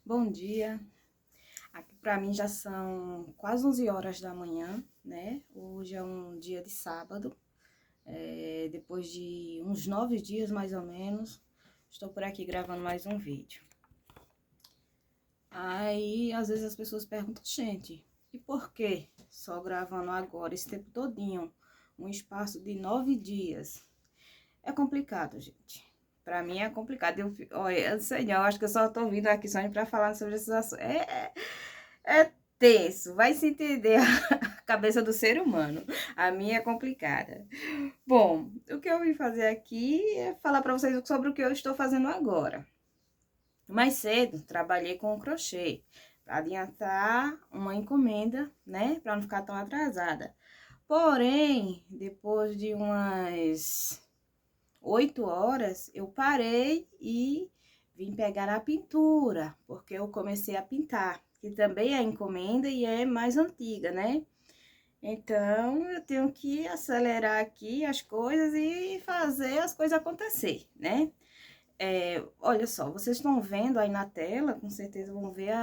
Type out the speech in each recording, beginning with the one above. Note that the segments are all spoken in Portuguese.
Bom dia. Aqui pra mim já são quase 11 horas da manhã, né? Hoje é um dia de sábado, depois de uns 9 dias mais ou menos, estou por aqui gravando mais um vídeo. Aí, às vezes as pessoas perguntam, gente, e por que só gravando agora, esse tempo todinho, um espaço de 9 dias? É complicado, gente. Pra mim é complicado. Olha, eu sei, não, eu acho que eu só tô vindo aqui só pra falar sobre esses assuntos. É tenso, vai se entender a cabeça do ser humano. A minha é complicada. Bom, o que eu vim fazer aqui é falar para vocês sobre o que eu estou fazendo agora. Mais cedo, trabalhei com o crochê para adiantar uma encomenda, né, para não ficar tão atrasada. Porém, depois de umas 8 horas, eu parei e vim pegar a pintura, porque eu comecei a pintar, que também é encomenda e é mais antiga, né? Então, eu tenho que acelerar aqui as coisas e fazer as coisas acontecer, né? Olha só, vocês estão vendo aí na tela, com certeza vão ver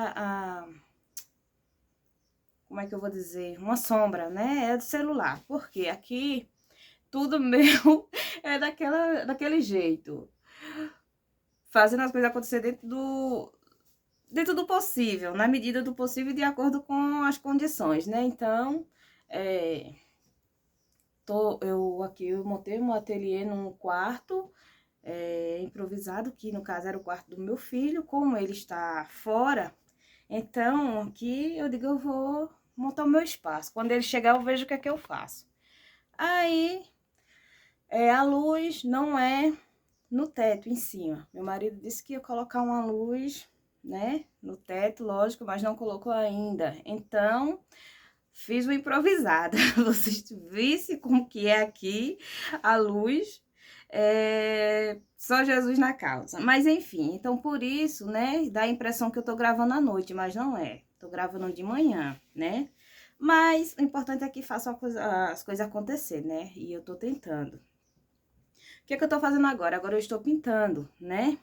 como é que eu vou dizer? Uma sombra, né? É do celular, porque aqui tudo meu é daquele jeito. Fazendo as coisas acontecer dentro do possível, na medida do possível e de acordo com as condições, né? Então, é, eu montei um ateliê num quarto improvisado, que no caso era o quarto do meu filho, como ele está fora, então aqui eu digo, eu vou montar o meu espaço. Quando ele chegar, eu vejo o que é que eu faço. Aí, a luz não é no teto, em cima. Meu marido disse que ia colocar uma luz, né, no teto, lógico, mas não colocou ainda. Então, fiz uma improvisada. Vocês vissem como que é aqui a luz, só Jesus na causa. Mas, enfim, então por isso, né, dá a impressão que eu tô gravando à noite, mas não é. Tô gravando de manhã, né? Mas o importante é que faça as coisas acontecer, né? E eu tô tentando. O que é que eu tô fazendo agora? Agora eu estou pintando, né?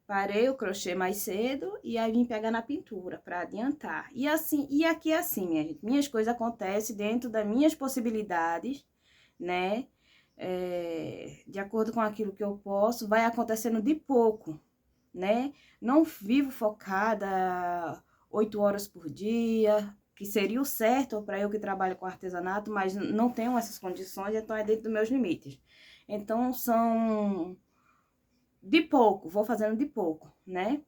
Parei o crochê mais cedo e aí vim pegar na pintura para adiantar. E assim, e aqui é assim, minha gente, minhas coisas acontecem dentro das minhas possibilidades, né? De acordo com aquilo que eu posso, vai acontecendo de pouco, né? Não vivo focada 8 horas por dia, que seria o certo para eu que trabalho com artesanato, mas não tenho essas condições, então é dentro dos meus limites. Então, são de pouco, vou fazendo de pouco, né?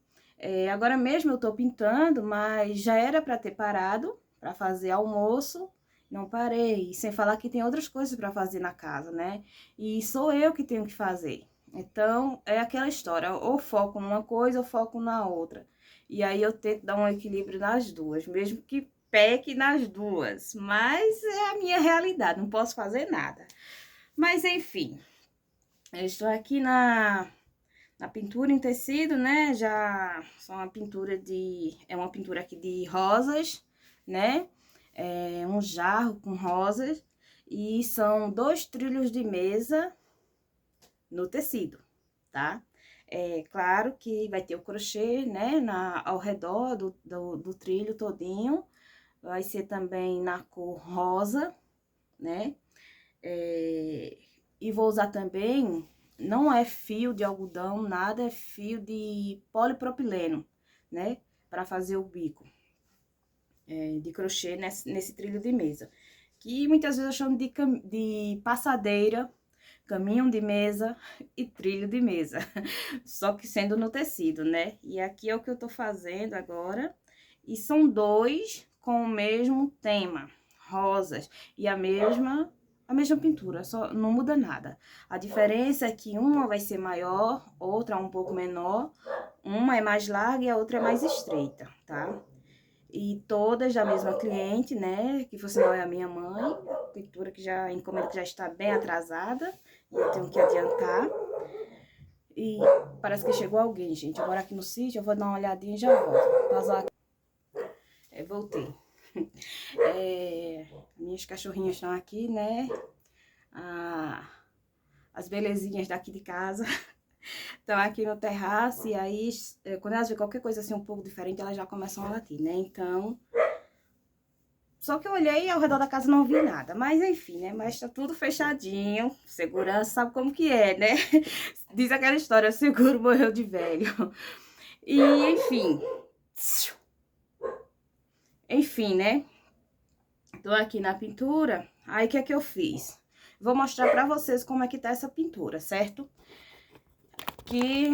Agora mesmo eu tô pintando, mas já era para ter parado para fazer almoço, não parei. Sem falar que tem outras coisas para fazer na casa, né? E sou eu que tenho que fazer. Então, é aquela história, ou foco numa coisa ou foco na outra. E aí eu tento dar um equilíbrio nas duas, mesmo que peque nas duas. Mas é a minha realidade, não posso fazer nada. Mas enfim, eu estou aqui na pintura em tecido, né? Já são uma pintura é uma pintura aqui de rosas, né? É um jarro com rosas e são 2 trilhos de mesa no tecido, tá? É claro que vai ter o crochê, né? Ao redor do trilho todinho. Vai ser também na cor rosa, né? E vou usar também, não é fio de algodão, nada, é fio de polipropileno, né? Para fazer o bico de crochê nesse trilho de mesa. Que muitas vezes eu chamo de passadeira, caminho de mesa e trilho de mesa. Só que sendo no tecido, né? E aqui é o que eu tô fazendo agora. E são dois com o mesmo tema, rosas. E a mesma pintura, só não muda nada. A diferença é que uma vai ser maior, outra um pouco menor. Uma é mais larga e a outra é mais estreita, tá? E todas da mesma cliente, né? Que por sinal é a minha mãe. Pintura que já, encomenda que já está bem atrasada. E eu tenho que adiantar. E parece que chegou alguém, gente. Agora aqui no sítio, eu vou dar uma olhadinha e já volto. Vazar. Voltei. Minhas cachorrinhas estão aqui, né? As belezinhas daqui de casa. Estão aqui no terraço e aí, quando elas veem qualquer coisa assim um pouco diferente, elas já começam a latir, né? Então, só que eu olhei e ao redor da casa não vi nada. Mas enfim, né? Mas tá tudo fechadinho. Segurança sabe como que é, né? Diz aquela história, o seguro morreu de velho. E enfim. Enfim, né? Tô aqui na pintura. Aí, o que é que eu fiz? Vou mostrar pra vocês como é que tá essa pintura, certo? Que...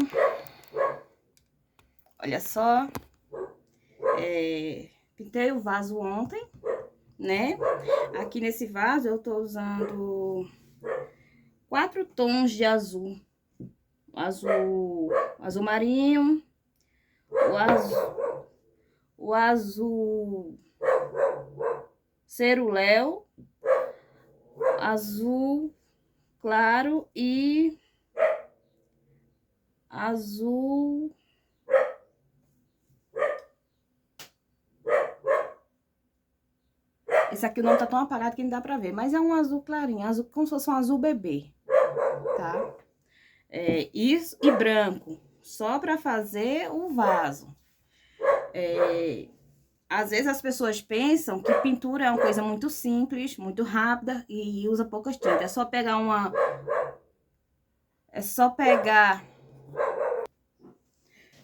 Olha só. Pintei o vaso ontem, né? Aqui nesse vaso eu tô usando 4 tons de azul. Azul marinho, o azul ceruléu, azul claro e azul... Esse aqui não tá tão apagado que não dá pra ver, mas é um azul clarinho, azul como se fosse um azul bebê, tá? Isso e branco, só pra fazer o vaso. Às vezes as pessoas pensam que pintura é uma coisa muito simples, muito rápida e usa poucas tintas. É só pegar uma... É só pegar...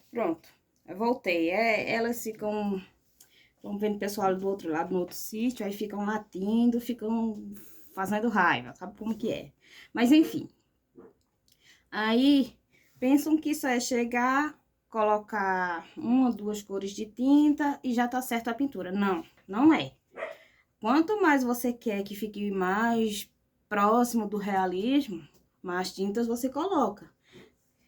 Pronto, eu voltei. Elas ficam... Estão vendo o pessoal do outro lado, no outro sítio, aí ficam latindo, ficam fazendo raiva, sabe como que é? Mas enfim. Aí, pensam que isso é chegar, colocar 1 ou 2 cores de tinta e já tá certo a pintura. Não, não é. Quanto mais você quer que fique mais próximo do realismo, mais tintas você coloca.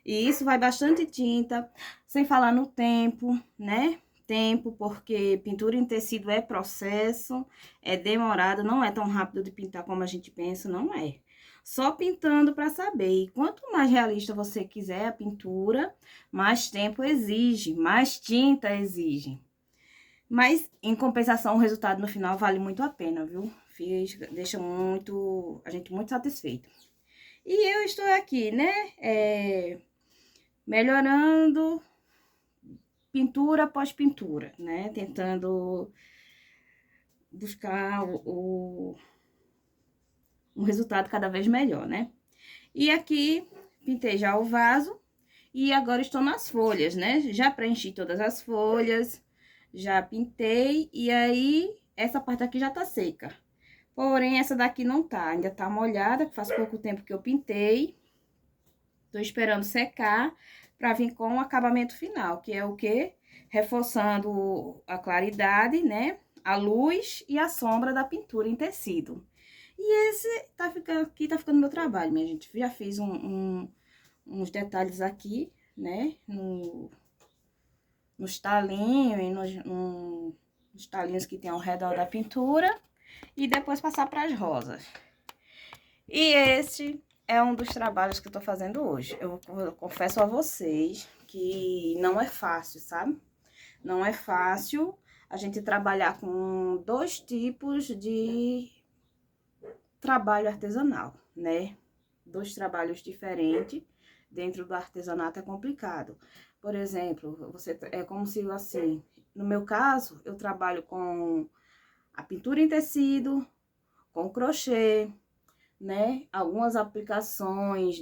E isso vai bastante tinta, sem falar no tempo, né? Tempo, porque pintura em tecido é processo, é demorado, não é tão rápido de pintar como a gente pensa, não é. Só pintando para saber. E quanto mais realista você quiser a pintura, mais tempo exige, mais tinta exige. Mas, em compensação, o resultado no final vale muito a pena, viu? Deixa a gente muito satisfeito. E eu estou aqui, né? Melhorando pintura após pintura, né? Tentando buscar um resultado cada vez melhor, né? E aqui, pintei já o vaso e agora estou nas folhas, né? Já preenchi todas as folhas, já pintei e aí essa parte aqui já tá seca. Porém, essa daqui não tá, ainda tá molhada, faz pouco tempo que eu pintei. Tô esperando secar para vir com o acabamento final, que é o quê? Reforçando a claridade, né? A luz e a sombra da pintura em tecido. E esse aqui tá ficando meu trabalho, minha gente. Já fiz uns detalhes aqui, né? Nos talinhos e nos talinhos que tem ao redor da pintura. E depois passar para as rosas. E esse é um dos trabalhos que eu tô fazendo hoje. Eu confesso a vocês que não é fácil, sabe? Não é fácil a gente trabalhar com 2 tipos de trabalho artesanal, né? 2 trabalhos diferentes dentro do artesanato é complicado. Por exemplo, é como se assim, no meu caso, eu trabalho com a pintura em tecido, com crochê, né? Algumas aplicações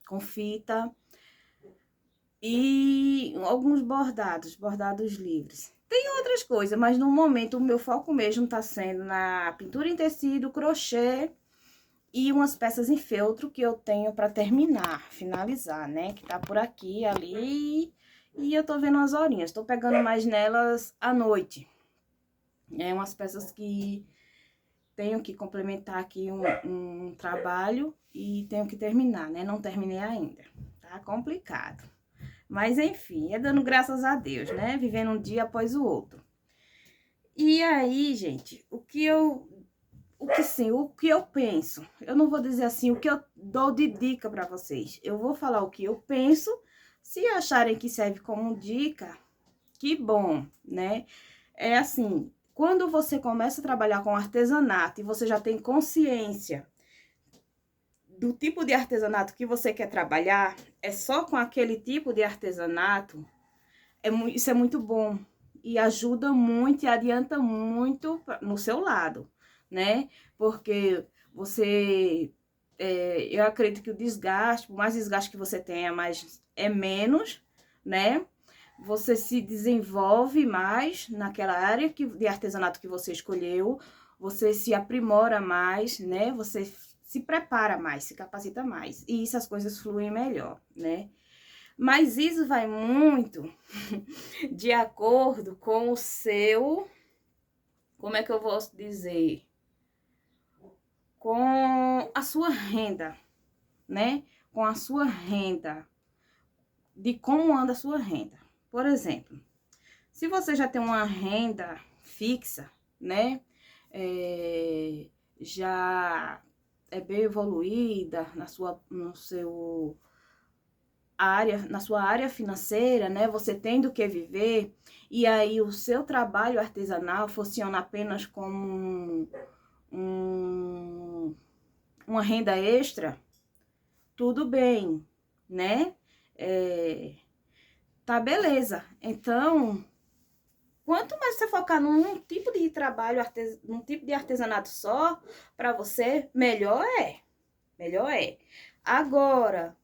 com fita e alguns bordados livres. Tem outras coisas, mas no momento o meu foco mesmo tá sendo na pintura em tecido, crochê e umas peças em feltro que eu tenho para terminar, finalizar, né? Que tá por aqui, ali, e eu tô vendo umas horinhas. Tô pegando mais nelas à noite. É umas peças que tenho que complementar aqui um trabalho e tenho que terminar, né? Não terminei ainda, tá complicado. Mas enfim, é dando graças a Deus, né? Vivendo um dia após o outro. E aí, gente, o que eu penso, eu não vou dizer assim o que eu dou de dica para vocês. Eu vou falar o que eu penso, se acharem que serve como dica, que bom, né? É assim, quando você começa a trabalhar com artesanato e você já tem consciência do tipo de artesanato que você quer trabalhar, é só com aquele tipo de artesanato, isso é muito bom. E ajuda muito e adianta muito no seu lado, né? Porque você... eu acredito que o desgaste, por mais desgaste que você tenha, mas é menos, né? Você se desenvolve mais naquela área de artesanato que você escolheu, você se aprimora mais, né? Você se prepara mais, se capacita mais. E isso as coisas fluem melhor, né? Mas isso vai muito de acordo com o seu... Como é que eu posso dizer? Com a sua renda, né? Com a sua renda. De como anda a sua renda. Por exemplo, se você já tem uma renda fixa, né? Já é bem evoluída na sua área financeira, né? Você tem do que viver, e aí o seu trabalho artesanal funciona apenas como uma renda extra, tudo bem, né? Tá beleza. Então, quanto mais você focar num tipo de trabalho, num tipo de artesanato só, para você, melhor é. Melhor é. Agora,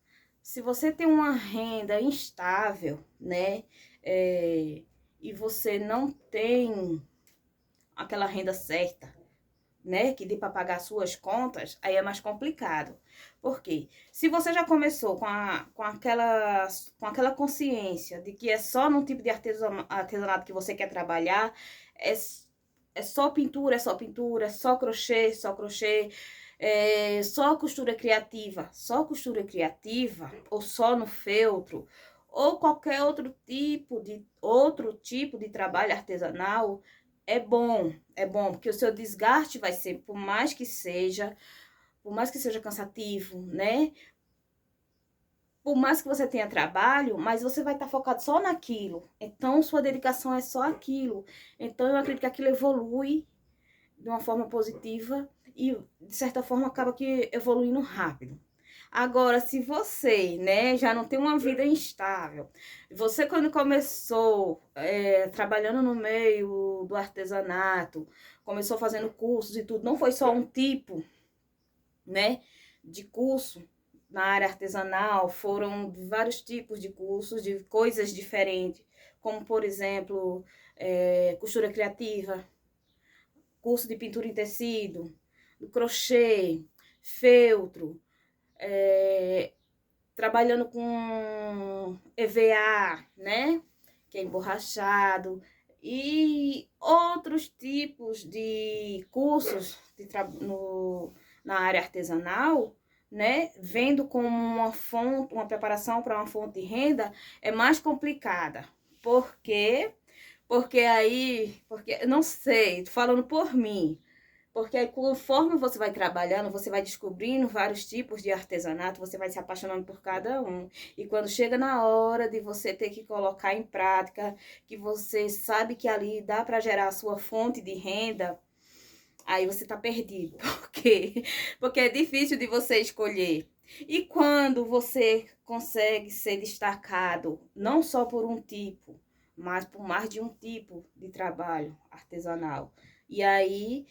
se você tem uma renda instável, né? E você não tem aquela renda certa, né? Que dê para pagar suas contas, aí é mais complicado. Por quê? Se você já começou com aquela consciência de que é só num tipo de artesanato que você quer trabalhar, é só pintura, é só pintura, é só crochê, só só costura criativa, ou só no feltro, ou qualquer outro tipo de trabalho artesanal, é bom, porque o seu desgaste vai ser, por mais que seja cansativo, né? Por mais que você tenha trabalho, mas você vai estar focado só naquilo. Então, sua dedicação é só aquilo. Então, eu acredito que aquilo evolui de uma forma positiva e, de certa forma, acaba que evoluindo rápido. Agora, se você, né, já não tem uma vida instável, você quando começou trabalhando no meio do artesanato, começou fazendo cursos e tudo, não foi só um tipo, né, de curso na área artesanal, foram vários tipos de cursos, de coisas diferentes, como, por exemplo, costura criativa, curso de pintura em tecido, crochê, feltro, trabalhando com EVA, né? Que é emborrachado, e outros tipos de cursos na área artesanal, né? Vendo como uma fonte, uma preparação para uma fonte de renda é mais complicada. Por quê? Porque não sei, tô falando por mim. Porque aí, conforme você vai trabalhando, você vai descobrindo vários tipos de artesanato, você vai se apaixonando por cada um. E quando chega na hora de você ter que colocar em prática, que você sabe que ali dá para gerar a sua fonte de renda, aí você tá perdido. Por quê? Porque é difícil de você escolher. E quando você consegue ser destacado, não só por um tipo, mas por mais de um tipo de trabalho artesanal. E aí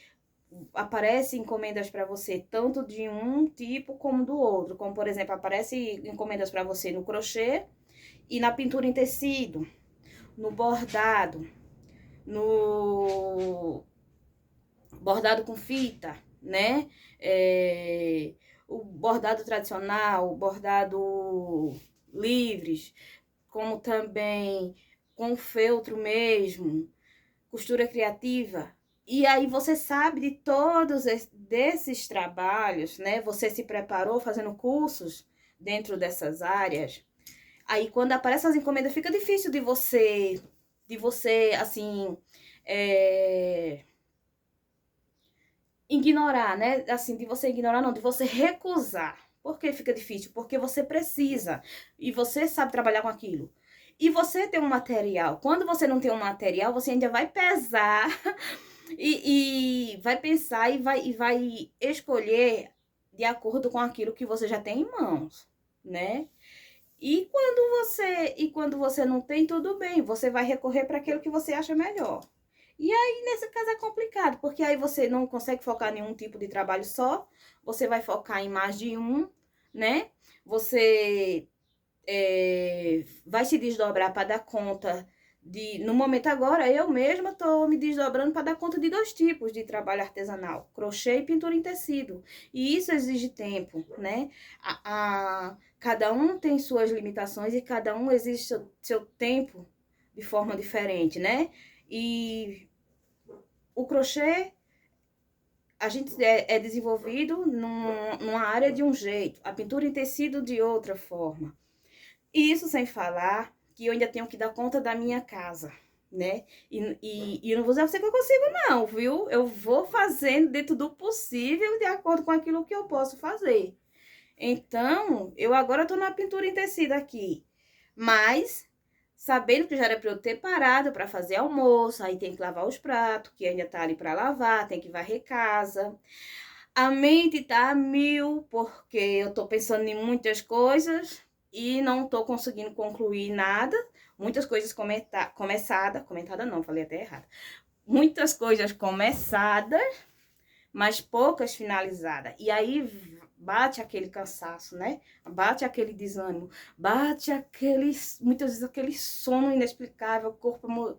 aparecem encomendas para você tanto de um tipo como do outro, como por exemplo, aparece encomendas para você no crochê e na pintura em tecido, no bordado, no bordado com fita, né? O bordado tradicional, o bordado livres, como também com feltro mesmo, costura criativa. E aí você sabe de todos desses trabalhos, né? Você se preparou fazendo cursos dentro dessas áreas. Aí quando aparecem as encomendas fica difícil de você assim, ignorar, né? Assim, de você ignorar, não, de você recusar. Por que fica difícil? Porque você precisa e você sabe trabalhar com aquilo. E você tem um material. Quando você não tem um material, você ainda vai pesar e vai pensar e vai escolher de acordo com aquilo que você já tem em mãos, né? E quando você não tem, tudo bem, você vai recorrer para aquilo que você acha melhor. E aí, nesse caso, é complicado, porque aí você não consegue focar em nenhum tipo de trabalho só, você vai focar em mais de um, né? Você vai se desdobrar para dar conta de... No momento agora, eu mesma estou me desdobrando para dar conta de 2 tipos de trabalho artesanal, crochê e pintura em tecido. E isso exige tempo, né? Cada um tem suas limitações e cada um exige seu tempo de forma diferente, né? E o crochê, a gente é desenvolvido numa área de um jeito, a pintura em tecido de outra forma. E isso sem falar que eu ainda tenho que dar conta da minha casa, né? E eu não vou dizer pra você que eu consigo não, viu? Eu vou fazendo dentro do possível, de acordo com aquilo que eu posso fazer. Então, eu agora tô na pintura em tecido aqui, mas sabendo que já era para eu ter parado para fazer almoço, aí tem que lavar os pratos, que ainda tá ali para lavar, tem que varrer casa. A mente tá a mil, porque eu tô pensando em muitas coisas e não tô conseguindo concluir nada. Muitas coisas comentada não, falei até errado. Muitas coisas começadas, mas poucas finalizadas. E aí bate aquele cansaço, né? Bate aquele desânimo, bate muitas vezes aquele sono inexplicável, o corpo...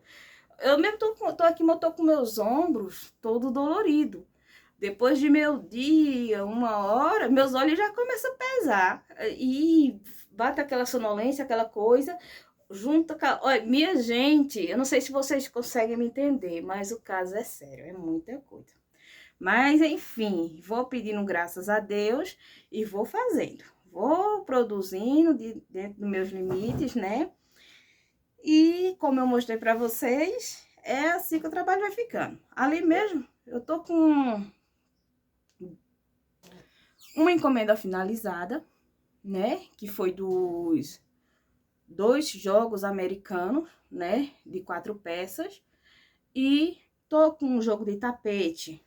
Eu mesmo tô aqui, eu tô com meus ombros todo dolorido. Depois de meu dia, 1 hora, meus olhos já começam a pesar. E bate aquela sonolência, aquela coisa, junta... Olha, minha gente, eu não sei se vocês conseguem me entender, mas o caso é sério, é muita coisa. Mas, enfim, vou pedindo graças a Deus e vou fazendo. Vou produzindo dentro dos meus limites, né? E, como eu mostrei pra vocês, é assim que o trabalho vai ficando. Ali mesmo, eu tô com uma encomenda finalizada, né? Que foi dos 2 jogos americanos, né? De 4 peças. E tô com um jogo de tapete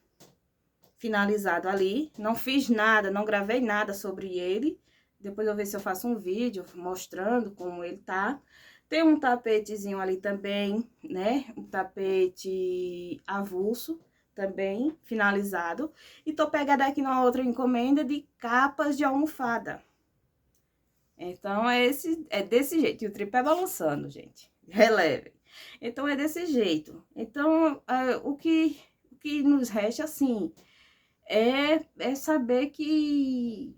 finalizado ali. Não fiz nada, não gravei nada sobre ele. Depois eu ver se eu faço um vídeo mostrando como ele tá. Tem um tapetezinho ali também, né? Um tapete avulso também, finalizado. E tô pegada aqui numa outra encomenda de capas de almofada. Então, é desse jeito. E o tripé balançando, gente. Releve. Então, é desse jeito. Então, o que nos resta, assim, é saber que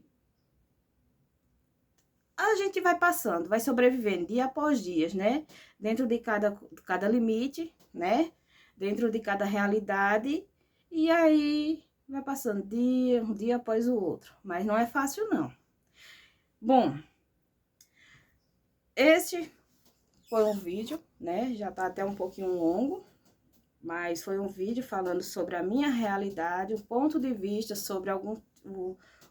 a gente vai passando, vai sobrevivendo dia após dia, né? Dentro de cada limite, né? Dentro de cada realidade. E aí vai passando um dia após o outro. Mas não é fácil, não. Bom, este foi um vídeo, né? Já tá até um pouquinho longo. Mas foi um vídeo falando sobre a minha realidade, um ponto de vista sobre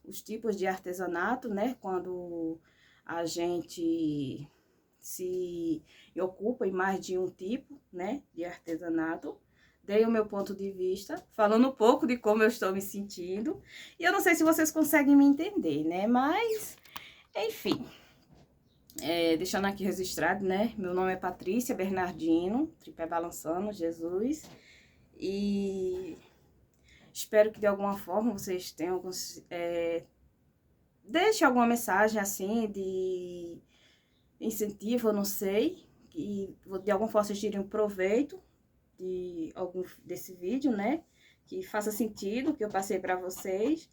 os tipos de artesanato, né? Quando a gente se ocupa em mais de um tipo, né, de artesanato. Dei o meu ponto de vista, falando um pouco de como eu estou me sentindo. E eu não sei se vocês conseguem me entender, né? Mas, enfim, deixando aqui registrado, né? Meu nome é Patrícia Bernardino, tripé balançando, Jesus. E espero que de alguma forma vocês tenham... deixe alguma mensagem assim de incentivo, eu não sei, que de alguma forma vocês tirem proveito de desse vídeo, né? Que faça sentido, que eu passei para vocês.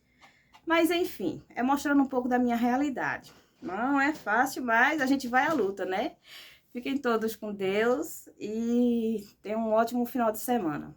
Mas enfim, é mostrando um pouco da minha realidade. Não é fácil, mas a gente vai à luta, né? Fiquem todos com Deus e tenham um ótimo final de semana.